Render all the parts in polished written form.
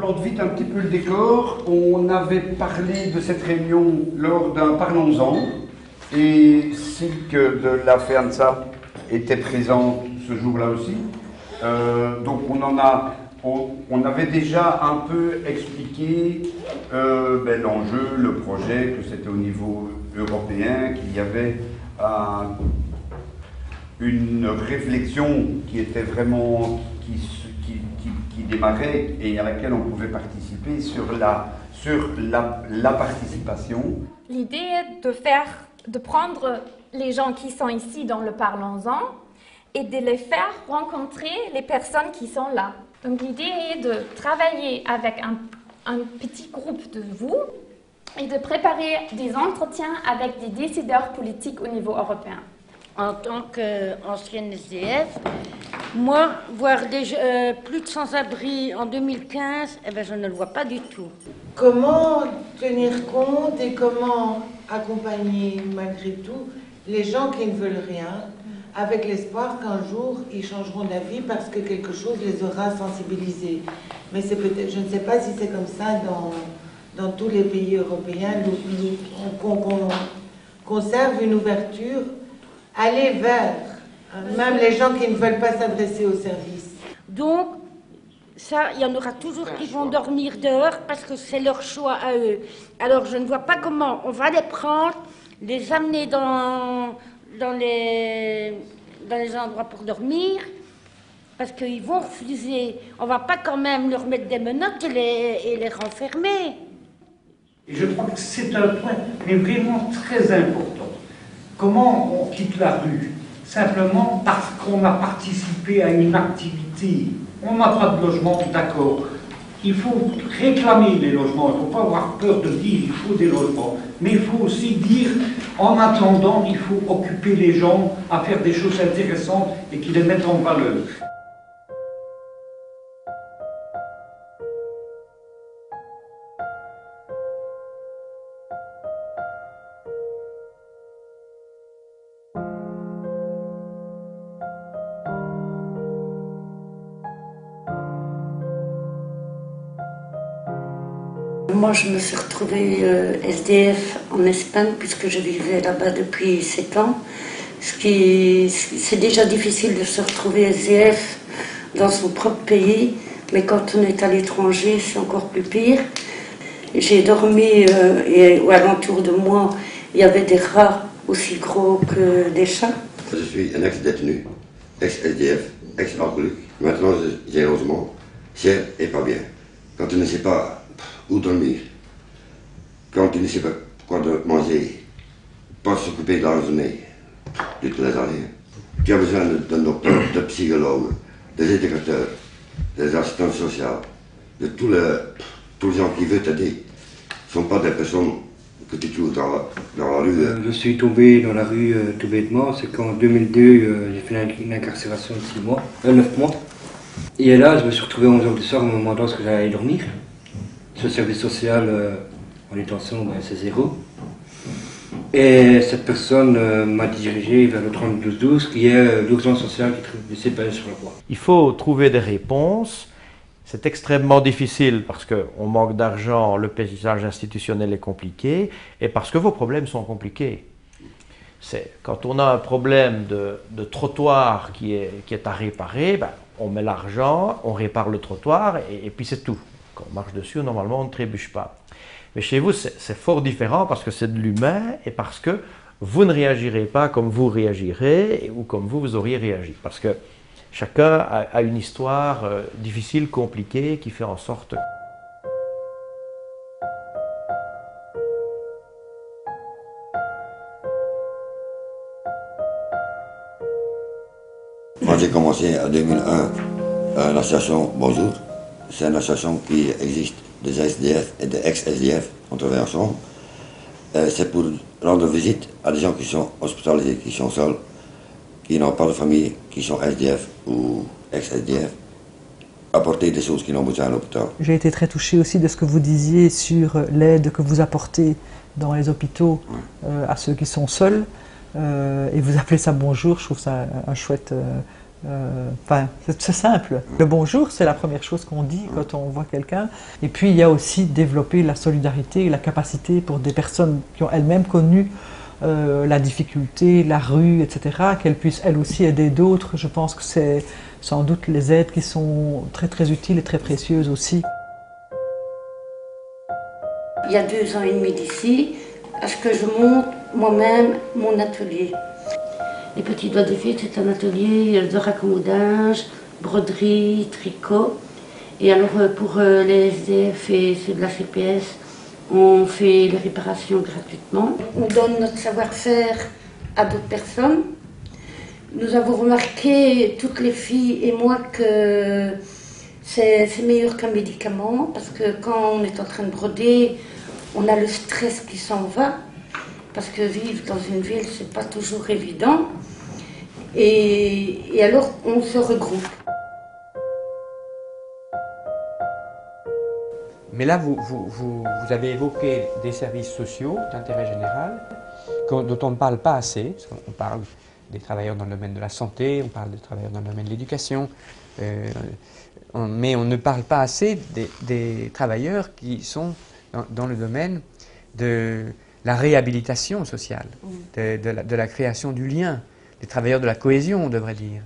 replante vite un petit peu le décor. On avait parlé de cette réunion lors d'un Parlons-en, et Silke de la FEANSA était présente ce jour-là aussi. Donc on avait déjà un peu expliqué l'enjeu, le projet, que c'était au niveau européen, qu'il y avait une réflexion qui était vraiment, qui démarrait et à laquelle on pouvait participer sur la participation. L'idée est de prendre les gens qui sont ici dans le Parlons-en et de les faire rencontrer les personnes qui sont là. Donc l'idée est de travailler avec un petit groupe de vous et de préparer des entretiens avec des décideurs politiques au niveau européen. En tant qu'ancienne SDF, moi, voir plus de sans-abri en 2015, je ne le vois pas du tout. Comment tenir compte et comment accompagner malgré tout les gens qui ne veulent rien, avec l'espoir qu'un jour ils changeront d'avis parce que quelque chose les aura sensibilisés. Mais c'est peut-être, je ne sais pas si c'est comme ça dans tous les pays européens, qu'on conserve une ouverture, aller vers même les gens qui ne veulent pas s'adresser au service. Donc, ça, il y en aura toujours qui vont dormir dehors parce que c'est leur choix à eux. Alors, je ne vois pas comment on va les prendre, les amener dans les endroits pour dormir, parce qu'ils vont refuser. On ne va pas quand même leur mettre des menottes et les renfermer. Et je crois que c'est un point, mais vraiment très important. Comment on quitte la rue? Simplement parce qu'on a participé à une activité. On n'a pas de logement, d'accord. Il faut réclamer les logements, il ne faut pas avoir peur de dire il faut des logements. Mais il faut aussi dire, en attendant, il faut occuper les gens à faire des choses intéressantes et qui les mettent en valeur. Moi, je me suis retrouvée SDF en Espagne puisque je vivais là-bas depuis 7 ans. C'est déjà difficile de se retrouver SDF dans son propre pays, mais quand on est à l'étranger, c'est encore plus pire. J'ai dormi et alentour de moi, il y avait des rats aussi gros que des chats. Je suis un ex-détenu, ex-SDF, ex-alcoolique. Maintenant, j'ai un logement, cher et pas bien. Quand tu ne sais pas où dormir, quand tu ne sais pas quoi manger, pas s'occuper de la journée, tu te laisses aller. Tu as besoin d'un docteur, de psychologue, des éducateurs, des assistants sociaux, de tous les gens qui veulent t'aider. Ce ne sont pas des personnes que tu trouves dans la rue. Je suis tombé dans la rue tout bêtement, c'est qu'en 2002, j'ai fait une incarcération de 9 mois. Et là, je me suis retrouvé à 11h du soir au moment où j'allais aller dormir. Ce service social en détention, c'est 0. Et cette personne m'a dirigé vers le 3212, qui est l'urgence sociale qui est séparée sur la voie. Il faut trouver des réponses. C'est extrêmement difficile parce qu'on manque d'argent, le paysage institutionnel est compliqué, et parce que vos problèmes sont compliqués. Quand on a un problème de trottoir qui est à réparer, on met l'argent, on répare le trottoir, et puis c'est tout. Quand on marche dessus, normalement, on ne trébuche pas. Mais chez vous, c'est fort différent parce que c'est de l'humain et parce que vous ne réagirez pas comme vous réagirez ou comme vous auriez réagi. Parce que chacun a une histoire difficile, compliquée, qui fait en sorte... Moi, j'ai commencé en 2001 l'association Bonjour. C'est une association qui existe, des SDF et des ex-SDF, on travaille ensemble. C'est pour rendre visite à des gens qui sont hospitalisés, qui sont seuls, qui n'ont pas de famille, qui sont SDF ou ex-SDF, apporter des choses qu'ils n'ont besoin à l'hôpital. J'ai été très touchée aussi de ce que vous disiez sur l'aide que vous apportez dans les hôpitaux à ceux qui sont seuls. Et vous appelez ça Bonjour, je trouve ça un chouette Enfin, c'est simple. Le bonjour, c'est la première chose qu'on dit quand on voit quelqu'un. Et puis, il y a aussi développer la solidarité et la capacité pour des personnes qui ont elles-mêmes connu la difficulté, la rue, etc., qu'elles puissent elles aussi aider d'autres. Je pense que c'est sans doute les aides qui sont très très utiles et très précieuses aussi. Il y a 2 ans et demi d'ici, à ce que je monte moi-même mon atelier. Les Petits Doigts de Fée, c'est un atelier de raccommodage, broderie, tricot. Et alors pour les SDF et ceux de la CPS, on fait les réparations gratuitement. On donne notre savoir-faire à d'autres personnes. Nous avons remarqué, toutes les filles et moi, que c'est meilleur qu'un médicament, parce que quand on est en train de broder, on a le stress qui s'en va, parce que vivre dans une ville, c'est pas toujours évident. Et alors, on se regroupe. Mais là, vous avez évoqué des services sociaux d'intérêt général dont on ne parle pas assez. On parle des travailleurs dans le domaine de la santé, on parle des travailleurs dans le domaine de l'éducation, mais on ne parle pas assez des travailleurs qui sont dans le domaine de la réhabilitation sociale, de la création du lien, des travailleurs de la cohésion, on devrait dire.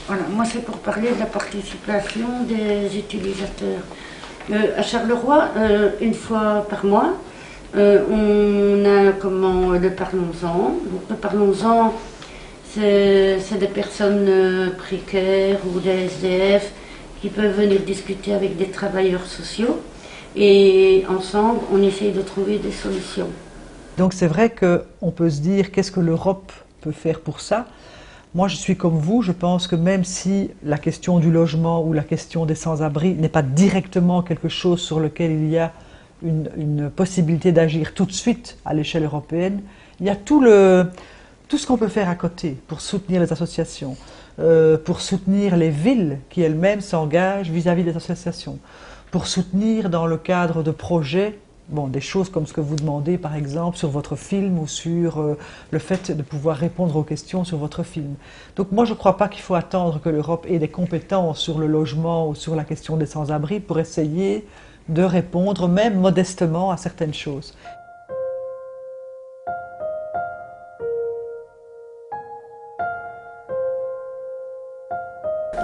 Voilà, moi c'est pour parler de la participation des utilisateurs. À Charleroi, une fois par mois, on a le Parlons-en. Donc le Parlons-en, c'est des personnes précaires ou des SDF qui peuvent venir discuter avec des travailleurs sociaux. Et ensemble, on essaye de trouver des solutions. Donc c'est vrai qu'on peut se dire, qu'est-ce que l'Europe peut faire pour ça? Moi, je suis comme vous, je pense que même si la question du logement ou la question des sans-abri n'est pas directement quelque chose sur lequel il y a une possibilité d'agir tout de suite à l'échelle européenne, il y a tout ce qu'on peut faire à côté pour soutenir les associations, pour soutenir les villes qui elles-mêmes s'engagent vis-à-vis des associations, pour soutenir dans le cadre de projets, des choses comme ce que vous demandez par exemple sur votre film ou sur le fait de pouvoir répondre aux questions sur votre film. Donc moi je ne crois pas qu'il faut attendre que l'Europe ait des compétences sur le logement ou sur la question des sans-abri pour essayer de répondre même modestement à certaines choses.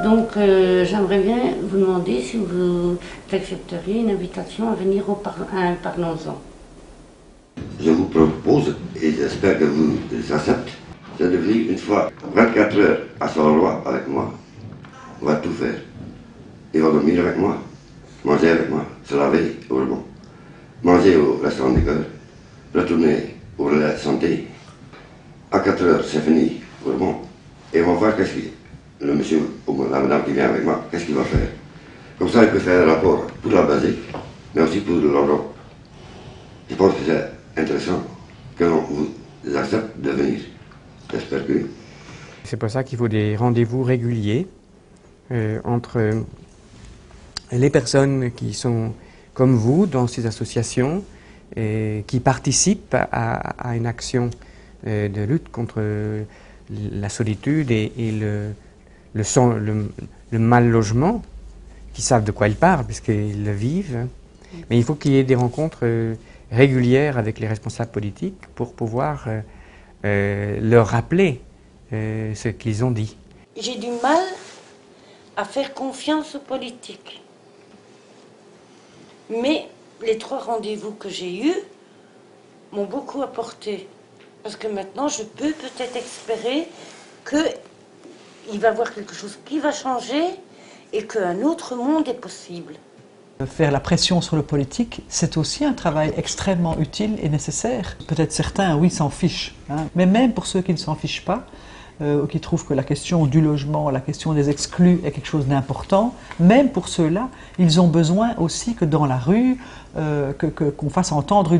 Donc j'aimerais bien vous demander si vous accepteriez une invitation à venir à un Parlons-en. Je vous propose, et j'espère que vous acceptez, c'est de venir une fois 24 heures à Charleroi avec moi. On va tout faire. Il va dormir avec moi, manger avec moi, se laver au rebond, manger au restaurant du cœur, retourner au relais de santé. À 4 heures, c'est fini au rebond. Et on va voir qu'est-ce qu'il y a. Le monsieur ou la madame qui vient avec moi, qu'est-ce qu'il va faire? Comme ça, il peut faire un rapport pour la basique, mais aussi pour l'Europe. Je pense que c'est intéressant qu'on vous accepte de venir. J'espère que. C'est pour ça qu'il faut des rendez-vous réguliers entre les personnes qui sont comme vous dans ces associations et qui participent à une action de lutte contre la solitude et le mal-logement, qui savent de quoi ils parlent, puisqu'ils le vivent. Mais il faut qu'il y ait des rencontres régulières avec les responsables politiques pour pouvoir leur rappeler ce qu'ils ont dit. J'ai du mal à faire confiance aux politiques. Mais les 3 rendez-vous que j'ai eus m'ont beaucoup apporté. Parce que maintenant, je peux peut-être espérer qu'il va y avoir quelque chose qui va changer et qu'un autre monde est possible. Faire la pression sur le politique, c'est aussi un travail extrêmement utile et nécessaire. Peut-être certains, oui, s'en fichent, mais même pour ceux qui ne s'en fichent pas, ou qui trouvent que la question du logement, la question des exclus est quelque chose d'important, même pour ceux-là, ils ont besoin aussi que dans la rue, qu'on fasse entendre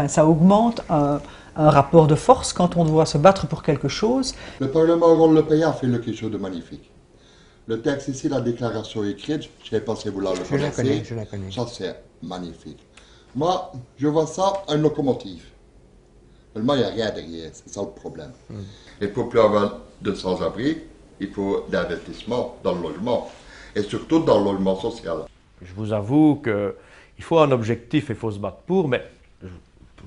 ça augmente un rapport de force quand on doit se battre pour quelque chose. Le Parlement européen fait quelque chose de magnifique. Le texte ici, la déclaration écrite, je ne sais pas si vous la connaissez. Je la connais. Ça, c'est magnifique. Moi, je vois ça, une locomotive. Seulement, il n'y a rien derrière, c'est ça le problème. Il ne faut plus avoir de sans-abri, il faut d'investissement dans le logement, et surtout dans le logement social. Je vous avoue qu'il faut un objectif et il faut se battre pour, mais je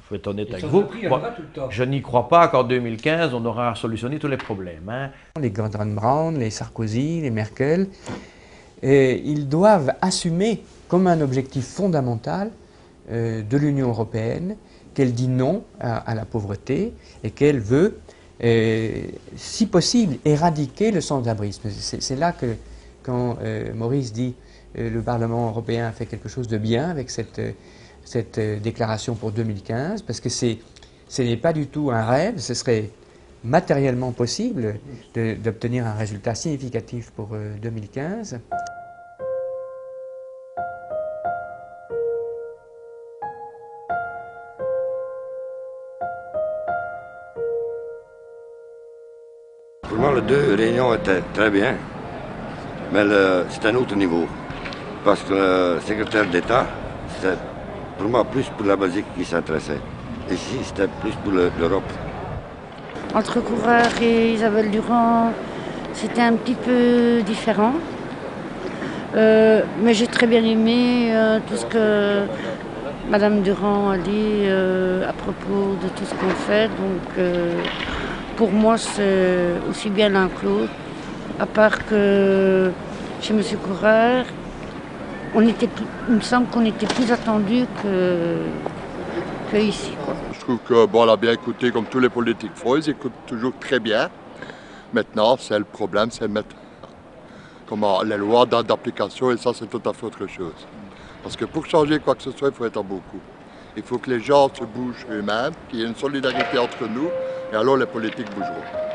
faut être honnête avec vous, moi, je n'y crois pas qu'en 2015, on aura solutionné tous les problèmes. Hein. Les Gordon Brown, les Sarkozy, les Merkel, ils doivent assumer comme un objectif fondamental de l'Union européenne qu'elle dit non à la pauvreté et qu'elle veut, si possible, éradiquer le sans-abrisme. C'est là que, quand Maurice dit le Parlement européen a fait quelque chose de bien avec cette déclaration pour 2015, parce que ce n'est pas du tout un rêve, ce serait matériellement possible d'obtenir un résultat significatif pour 2015. Pour moi, les deux réunions étaient très bien, mais c'est un autre niveau. Parce que le secrétaire d'État, c'était pour moi plus pour la Belgique qui s'intéressait. Ici, c'était plus pour l'Europe. Entre Coureur et Isabelle Durand, c'était un petit peu différent. Mais j'ai très bien aimé tout ce que Madame Durand a dit à propos de tout ce qu'on fait. Donc, pour moi, c'est aussi bien l'un que l'autre. À part que chez M. Coureur, il me semble qu'on était plus attendus que ici. Je trouve que bon, on a bien écouté comme tous les politiques font, ils écoutent toujours très bien. Maintenant, c'est le problème, c'est mettre les lois d'application, et ça c'est tout à fait autre chose. Parce que pour changer quoi que ce soit, il faut être beaucoup. Il faut que les gens se bougent eux-mêmes, qu'il y ait une solidarité entre nous, et alors les politiques bougeront.